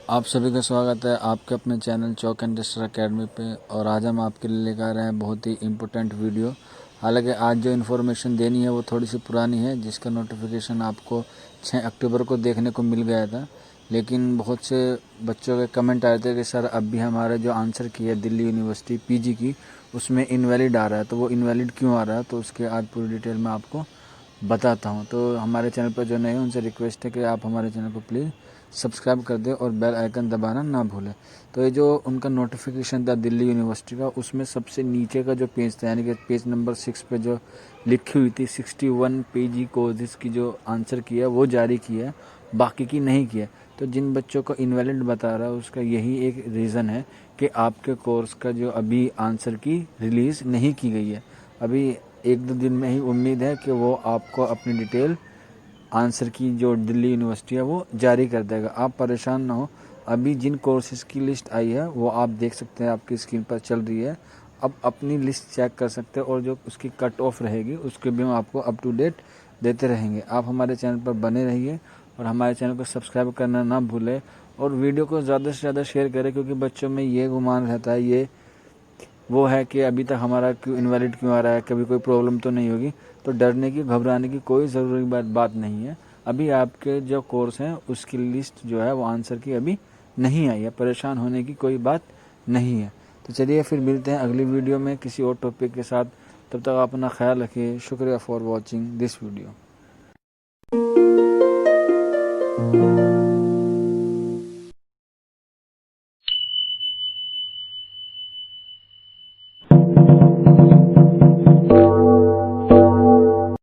आप सभी का स्वागत है आपके अपने channel chalk and tester academy पे। और आज हम आपके लिए लेकर आ रहे हैं बहुत ही इम्पोर्टेंट वीडियो। हालांकि आज जो इन्फॉर्मेशन देनी है वो थोड़ी सी पुरानी है, जिसका नोटिफिकेशन आपको 6 अक्टूबर को देखने को मिल गया था। लेकिन बहुत से बच्चों के कमेंट आए थे कि सर अब भी हमारे जो आंसर की है दिल्ली यूनिवर्सिटी पीजी की, उसमें इनवैलिड आ रहा है, तो वो इनवैलिड क्यों आ रहा है, तो उसके आज पूरी डिटेल में आपको बताता हूँ। तो हमारे चैनल पर जो नए हैं उनसे रिक्वेस्ट है कि आप हमारे चैनल को प्लीज़ सब्सक्राइब कर दें और बेल आइकन दबाना ना भूलें। तो ये जो उनका नोटिफिकेशन था दिल्ली यूनिवर्सिटी का, उसमें सबसे नीचे का जो पेज था, यानी कि पेज नंबर 6 पे जो लिखी हुई थी 61 पीजी कोर्सेज की जो आंसर की है वो जारी की है, बाकी की नहीं की है। तो जिन बच्चों को इनवैलिड बता रहा है उसका यही एक रीज़न है कि आपके कोर्स का जो अभी आंसर की रिलीज़ नहीं की गई है। अभी 1-2 दिन में ही उम्मीद है कि वो आपको अपनी डिटेल आंसर की जो दिल्ली यूनिवर्सिटी है वो जारी कर देगा। आप परेशान ना हो, अभी जिन कोर्सेज़ की लिस्ट आई है वो आप देख सकते हैं, आपकी स्क्रीन पर चल रही है। अब अपनी लिस्ट चेक कर सकते हैं और जो उसकी कट ऑफ रहेगी उसके भी हम आपको अप टू डेट देते रहेंगे। आप हमारे चैनल पर बने रहिए और हमारे चैनल को सब्सक्राइब करना ना भूलें और वीडियो को ज़्यादा से ज़्यादा शेयर करें, क्योंकि बच्चों में ये गुमान रहता है, ये वो है कि अभी तक हमारा क्यों इनवैलिड क्यों आ रहा है, कभी कोई प्रॉब्लम तो नहीं होगी। तो डरने की घबराने की कोई ज़रूरी बात नहीं है। अभी आपके जो कोर्स हैं उसकी लिस्ट जो है वो आंसर की अभी नहीं आई है, परेशान होने की कोई बात नहीं है। तो चलिए फिर मिलते हैं अगली वीडियो में किसी और टॉपिक के साथ। तब तक आप अपना ख्याल रखिए। शुक्रिया फॉर वॉचिंग दिस वीडियो।